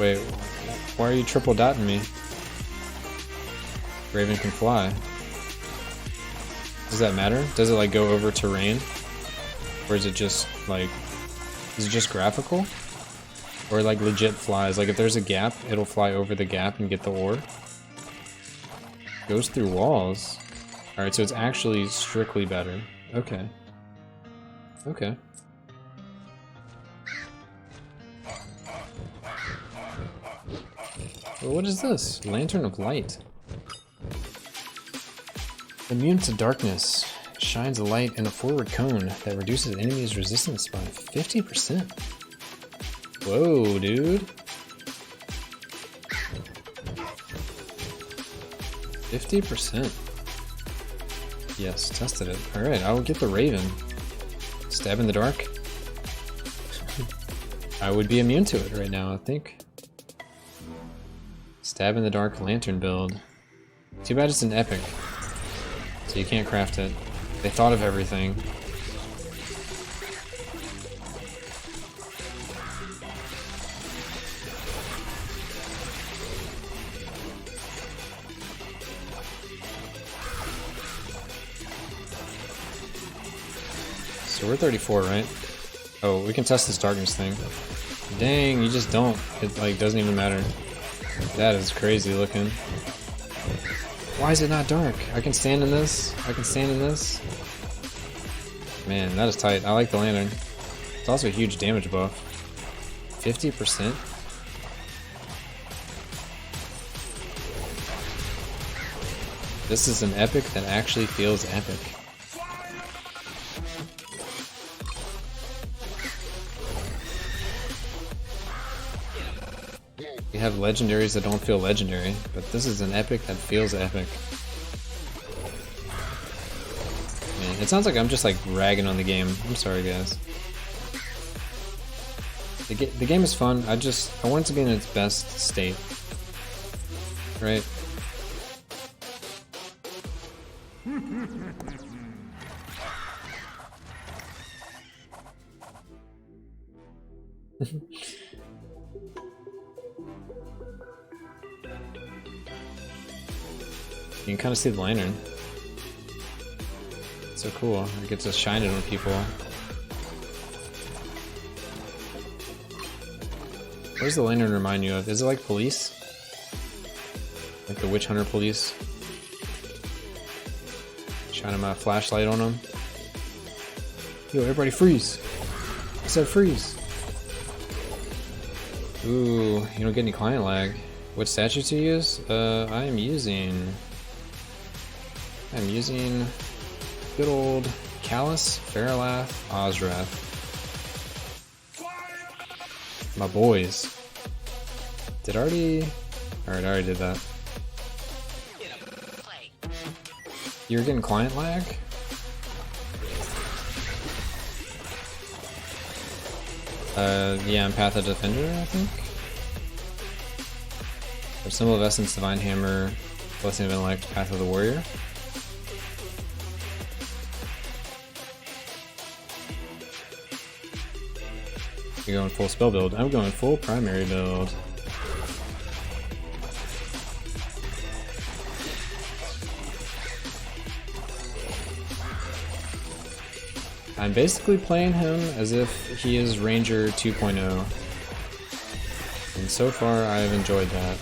Wait, why are you triple dotting me? Raven can fly. Does that matter? Does it like go over terrain? Or is it just like, is it just graphical? Or like legit flies? Like if there's a gap, it'll fly over the gap and get the ore? Goes through walls. Alright, so it's actually strictly better. Okay. Okay. Well, what is this? Lantern of Light. Immune to darkness. Shines a light in a forward cone that reduces enemies' resistance by 50%. Whoa, dude. 50%. Yes, tested it. Alright, I will get the Raven. Stab in the dark. I would be immune to it right now, I think. Stab in the dark lantern build. Too bad it's an epic. So you can't craft it. They thought of everything. So we're 34, right? Oh, we can test this darkness thing. Dang, you just don't. It like doesn't even matter. That is crazy looking. Why is it not dark? I can stand in this. I can stand in this. Man, that is tight. I like the lantern. It's also a huge damage buff. 50%? This is an epic that actually feels epic. We have legendaries that don't feel legendary, but this is an epic that feels epic. Man, it sounds like I'm just like ragging on the game. I'm sorry, guys. The game is fun. I want it to be in its best state. Right? You can kind of see the lantern. It's so cool. I get to shine it on people. What does the lantern remind you of? Is it like police? Like the witch hunter police? Shining my flashlight on them. Yo, everybody freeze! I said freeze! Ooh, you don't get any client lag. What statue to use? I'm using good old Callus, Faralath, Ozrath. My boys. Did I already? Alright, I already did that. You're getting client lag? Yeah, I'm Path of Defender, I think. Or Symbol of Essence, Divine Hammer, Blessing of Intellect, Path of the Warrior. You're going full spell build. I'm going full primary build. I'm basically playing him as if he is Ranger 2.0. And so far I've enjoyed that.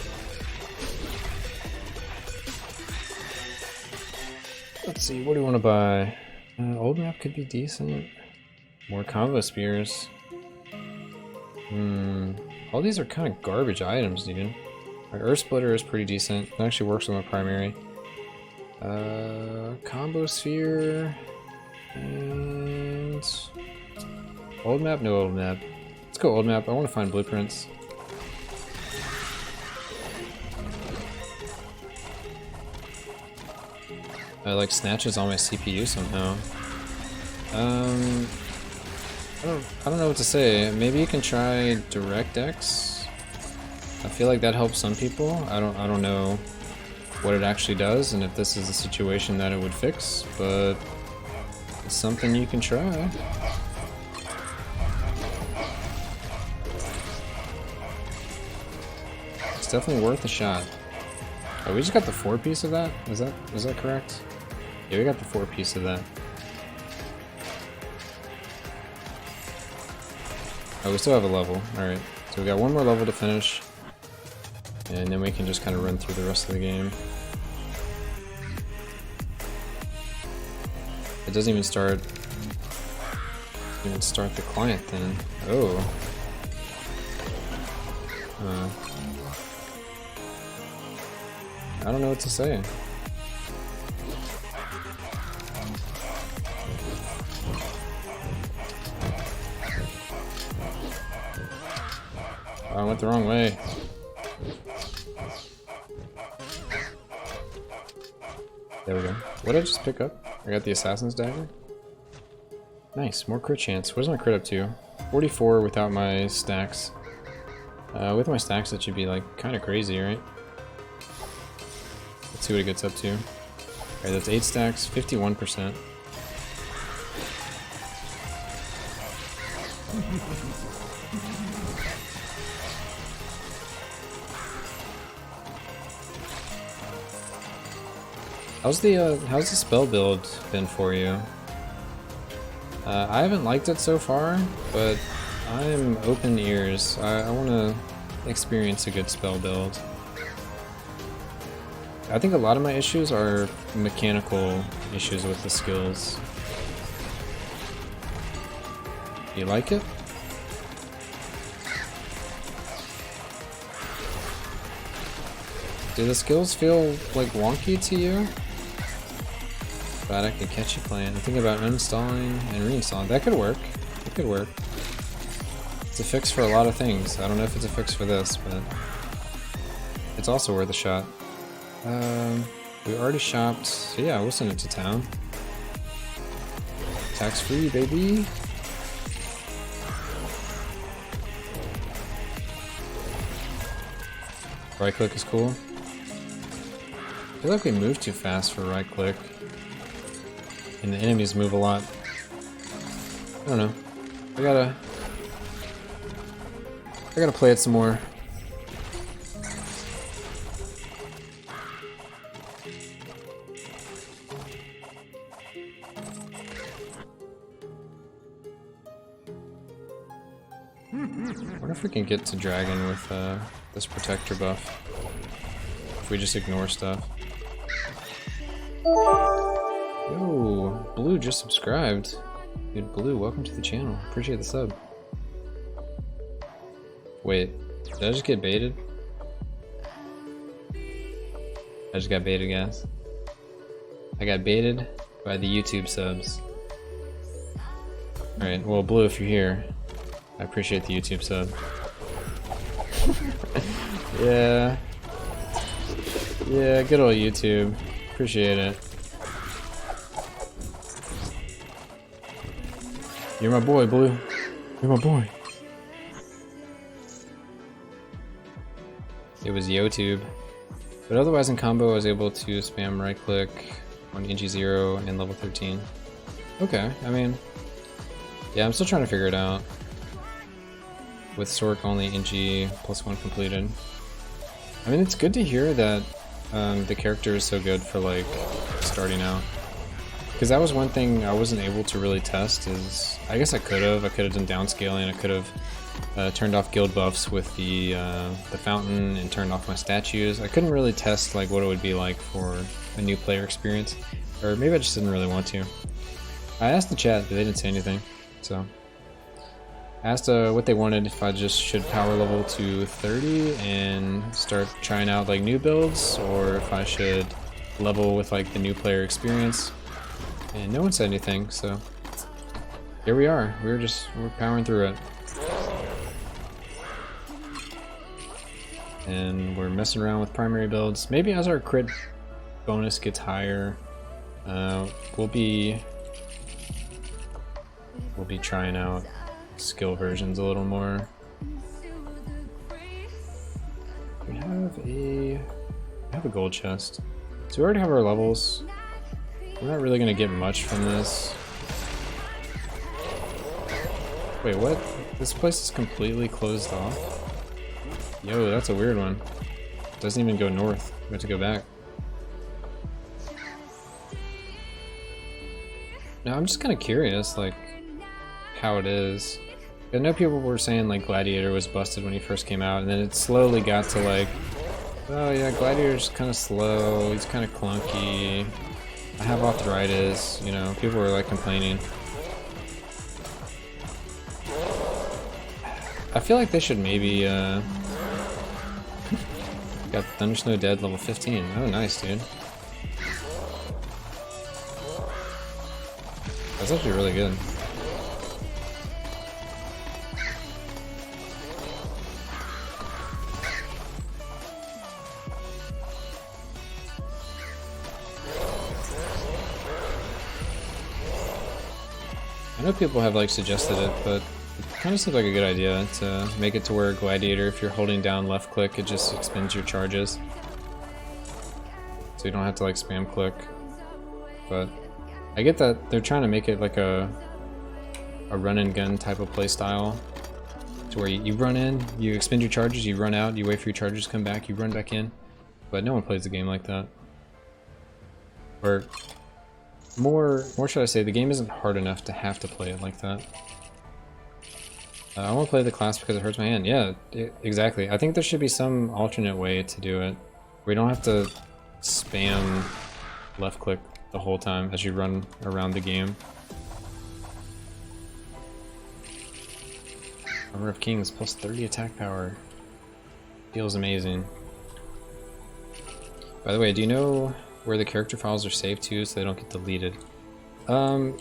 Let's see, what do we want to buy? Old map could be decent. More combo spears. All these are kind of garbage items, dude. My Earth Splitter is pretty decent. It actually works with my primary. Combo sphere. And old map? No old map. Let's go old map. I want to find blueprints. I like snatches on my CPU somehow. I don't know what to say. Maybe you can try DirectX. I feel like that helps some people. I don't know what it actually does and if this is a situation that it would fix, but it's something you can try. It's definitely worth a shot. Oh, we just got the 4-piece of that? Is that correct? Yeah, we got the 4-piece of that. Oh, we still have a level. Alright, so we got one more level to finish. And then we can just kind of run through the rest of the game. It doesn't even start the client thing. Oh. I don't know what to say. Oh, I went the wrong way. There we go. What did I just pick up? I got the Assassin's Dagger. Nice, more crit chance. Where's my crit up to? 44 without my stacks. With my stacks, that should be like kind of crazy, right? Let's see what it gets up to. Alright, that's 8 stacks, 51%. How's the spell build been for you? I haven't liked it so far, but I'm open ears. I want to experience a good spell build. I think a lot of my issues are mechanical issues with the skills. You like it? Do the skills feel like wonky to you? Glad I could catch you playing. I think about uninstalling and reinstalling. That could work. It could work. It's a fix for a lot of things. I don't know if it's a fix for this, but it's also worth a shot. We already shopped, so yeah, we'll send it to town. Tax free, baby. Right click is cool. I feel like we move too fast for right click. And the enemies move a lot. I don't know. I gotta play it some more. I wonder if we can get to dragon with this protector buff. If we just ignore stuff. Yo, Blue just subscribed. Dude, Blue, welcome to the channel. Appreciate the sub. Wait, did I just get baited? I just got baited, guys. I got baited by the YouTube subs. Alright, well, Blue, if you're here, I appreciate the YouTube sub. Yeah. Yeah, good old YouTube. Appreciate it. You're my boy, Blue. You're my boy. It was YouTube. But otherwise in combo I was able to spam right click on NG0 and level 13. Okay, I mean, yeah, I'm still trying to figure it out. With Sork only NG+1 completed. I mean, it's good to hear that the character is so good for like starting out. Because that was one thing I wasn't able to really test is, I guess I could have done downscaling, I could have turned off guild buffs with the fountain and turned off my statues. I couldn't really test like what it would be like for a new player experience, or maybe I just didn't really want to. I asked the chat, but they didn't say anything, so. I asked what they wanted, if I just should power level to 30 and start trying out like new builds, or if I should level with like the new player experience. And no one said anything, so here we are. We're powering through it. And we're messing around with primary builds. Maybe as our crit bonus gets higher, we'll be trying out skill versions a little more. We have a gold chest. So we already have our levels. We're not really gonna get much from this. Wait, what? This place is completely closed off? Yo, that's a weird one. It doesn't even go north. We have to go back. Now I'm just kind of curious, like, how it is. I know people were saying like Gladiator was busted when he first came out, and then it slowly got to like, oh yeah, Gladiator's kind of slow, he's kind of clunky. I have arthritis, you know, people were like complaining. I feel like they should maybe, got Thunder Snow Dead level 15. Oh, nice, dude. That's actually really good. I know people have like suggested it, but it kind of seems like a good idea to make it to where Gladiator, if you're holding down left click, it just expends your charges. So you don't have to like spam click. But I get that they're trying to make it like a run and gun type of play style. To where you run in, you expend your charges, you run out, you wait for your charges to come back, you run back in. But no one plays the game like that. Or more should I say, the game isn't hard enough to have to play it like that. I won't play the class because it hurts my hand. Yeah, exactly. I think there should be some alternate way to do it. We don't have to spam left click the whole time as you run around the game. Armor of Kings plus 30 attack power. Feels amazing. By the way, do you know where the character files are saved to so they don't get deleted? Are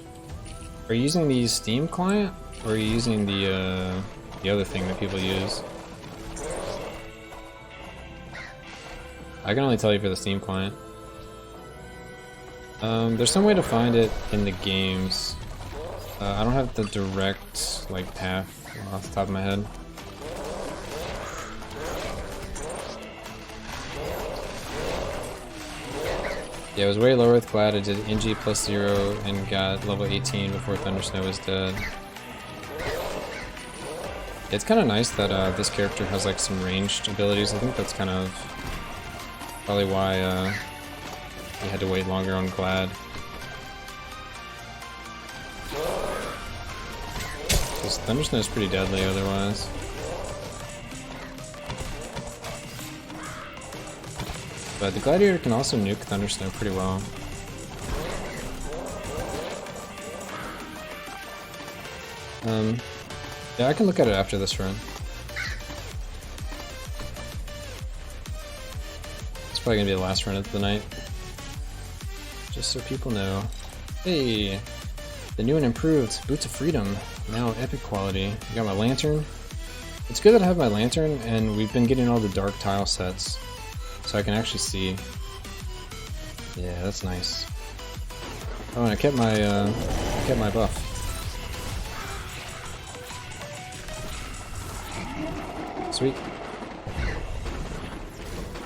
you using the Steam client, or are you using the other thing that people use? I can only tell you for the Steam client. There's some way to find it in the games. I don't have the direct like path off the top of my head. Yeah, it was way lower with Glad. I did NG+0 and got level 18 before Thunder Snow was dead. It's kind of nice that this character has like some ranged abilities. I think that's kind of probably why you had to wait longer on Glad. This Thundersnow is pretty deadly otherwise. But the Gladiator can also nuke Thundersnow pretty well. Yeah, I can look at it after this run. It's probably gonna be the last run of the night. Just so people know. Hey! The new and improved Boots of Freedom, now epic quality. I got my lantern. It's good that I have my lantern, and we've been getting all the dark tile sets, so I can actually see. Yeah, that's nice. Oh, and I kept my buff. Sweet.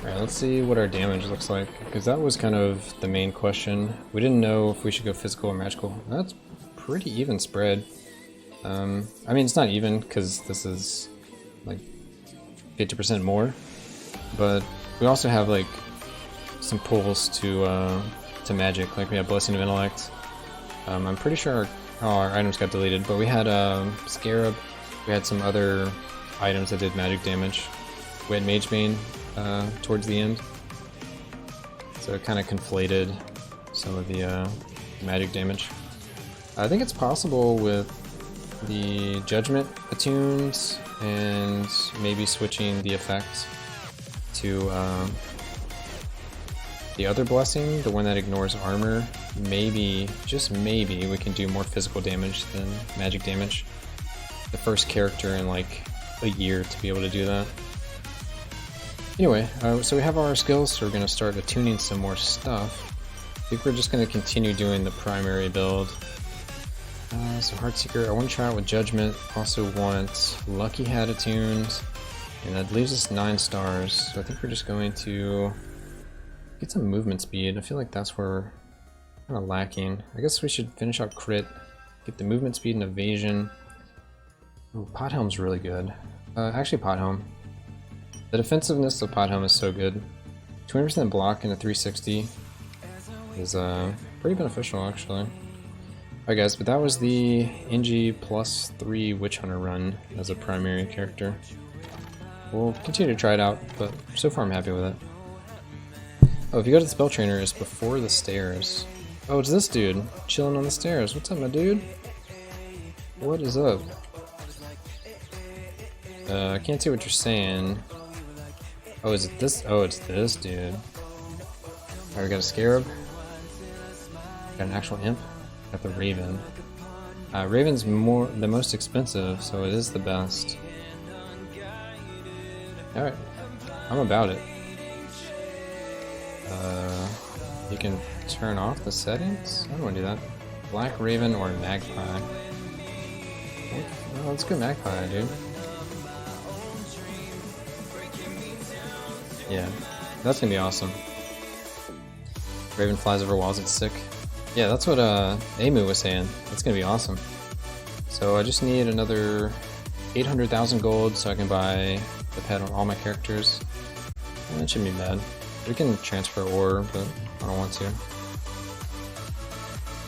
Alright, let's see what our damage looks like, because that was kind of the main question. We didn't know if we should go physical or magical. That's pretty even spread. I mean, it's not even, because this is like 50% more, but we also have like some pulls to magic, like we have Blessing of Intellect. I'm pretty sure our items got deleted, but we had Scarab, we had some other items that did magic damage. We had Mage Bane towards the end, so it kind of conflated some of the magic damage. I think it's possible with the Judgment attuned and maybe switching the effect to the other Blessing, the one that ignores armor. Maybe, just maybe, we can do more physical damage than magic damage. The first character in like a year to be able to do that. Anyway, so we have all our skills, so we're going to start attuning some more stuff. I think we're just going to continue doing the primary build. So Heartseeker, I want to try out with Judgment, also want Lucky Hat attuned, and that leaves us 9 stars, so I think we're just going to get some movement speed. I feel like that's where we're kind of lacking. I guess we should finish out Crit, get the movement speed and evasion. Ooh, Pothelm's really good. Actually Pothelm. The defensiveness of Pothelm is so good. 20% block and a 360 is pretty beneficial actually. Alright guys, but that was the NG+3 Witch Hunter run as a primary character. We'll continue to try it out, but so far I'm happy with it. Oh, if you go to the Spell Trainer, it's before the stairs. Oh, it's this dude, chilling on the stairs. What's up, my dude? What is up? I can't see what you're saying. Oh, is it this? Oh, it's this dude. Alright, we got a Scarab. Got an actual Imp. Got the Raven. Raven's the most expensive, so it is the best. Alright, I'm about it. You can turn off the settings? I don't want to do that. Black Raven or Magpie? Well, let's go Magpie, dude. Yeah, that's gonna be awesome. Raven flies over walls, it's sick. Yeah, that's what Amu was saying. That's gonna be awesome. So I just need another 800,000 gold so I can buy the pet on all my characters. That shouldn't be bad. We can transfer ore, but I don't want to.